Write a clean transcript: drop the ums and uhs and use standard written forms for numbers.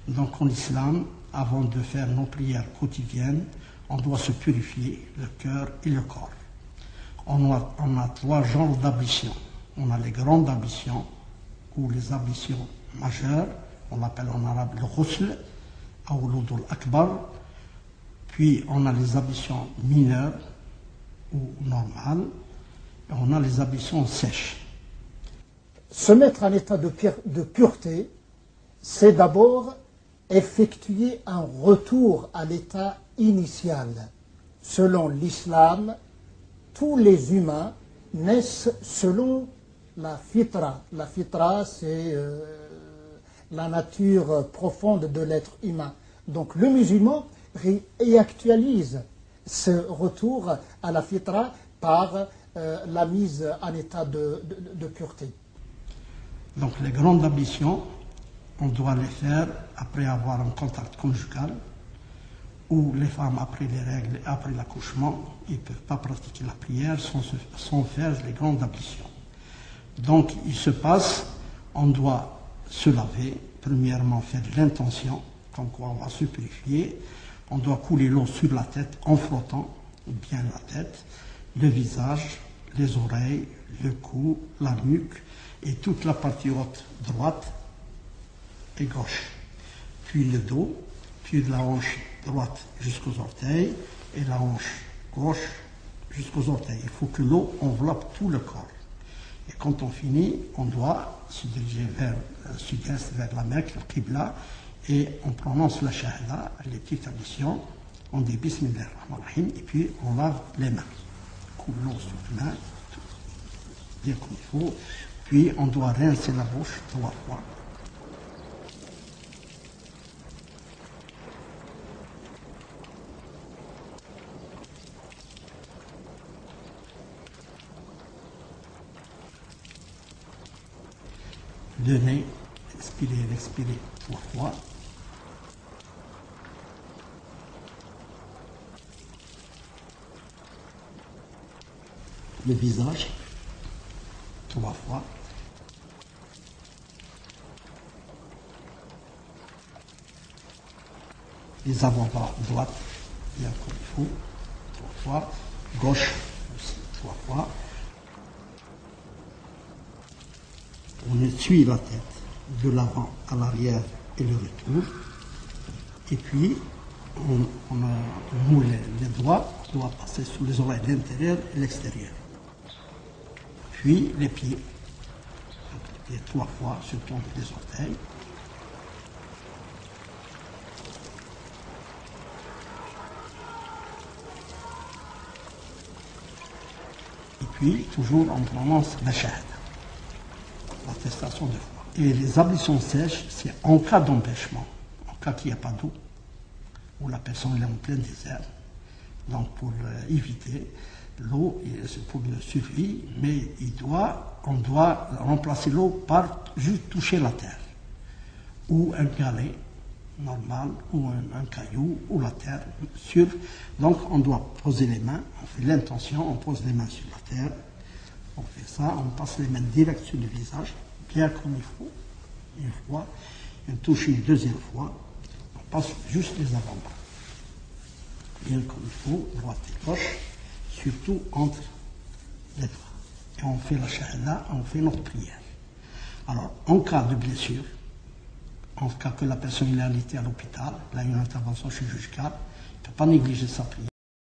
Donc en islam, avant de faire nos prières quotidiennes, on doit se purifier le cœur et le corps. On a trois genres d'ablutions. On a les grandes ablutions, ou les ablutions majeures, on l'appelle en arabe le ghusl, ou l'udul akbar. Puis on a les ablutions mineures, ou normales, et on a les ablutions sèches. Se mettre en état de pureté, c'est d'abord effectuer un retour à l'état initial. Selon l'islam, tous les humains naissent selon la fitra. La fitra, c'est la nature profonde de l'être humain. Donc le musulman réactualise ce retour à la fitra par la mise en état de pureté. Donc les grandes ablutions, on doit les faire après avoir un contact conjugal, ou les femmes après les règles et après l'accouchement, ils ne peuvent pas pratiquer la prière sans faire les grandes ablutions. Donc il se passe, on doit se laver, premièrement faire l'intention, comme quoi on va se purifier, on doit couler l'eau sur la tête en frottant bien la tête, le visage, les oreilles, le cou, la nuque et toute la partie haute droite et gauche, puis le dos, puis de la hanche droite jusqu'aux orteils et la hanche gauche jusqu'aux orteils. Il faut que l'eau enveloppe tout le corps. Et quand on finit, on doit se diriger vers le sud-est, vers la Mecque, le Qibla, et on prononce la Shahada, les petites ablutions, on dit Bismillah ar-Rahman ar-Rahim, et puis on lave les mains. Coule l'eau sur les mains, bien comme il faut, puis on doit rincer la bouche 3 fois. Le nez, expirer 3 fois. Le visage, 3 fois. Les avant-bras droite, bien comme il faut, 3 fois. Gauche aussi, 3 fois. On essuie la tête de l'avant à l'arrière et le retour. Et puis, on moule les doigts, on doit passer sous les oreilles l'intérieur et l'extérieur. Puis les pieds. Donc, les pieds 3 fois, surtout entre les orteils. Et puis, toujours on prononce la shahada, l'attestation de foi. Et les ablutions sèches, c'est en cas d'empêchement, en cas qu'il n'y a pas d'eau, où la personne est en plein désert. Donc pour éviter l'eau, c'est pour le survie, mais on doit remplacer l'eau par juste toucher la terre, ou un galet normal, ou un caillou, ou la terre. Donc on doit poser les mains, on fait l'intention, on pose les mains sur la terre, on fait ça, on passe les mains direct sur le visage, bien comme il faut, une fois, on touche une deuxième fois, on passe juste les avant-bras, bien comme il faut, droite et gauche, surtout entre les doigts. Et on fait la shahada, on fait notre prière. Alors, en cas de blessure, en cas que la personne est alitée à l'hôpital, là il y a une intervention chirurgicale, il ne peut pas négliger sa prière.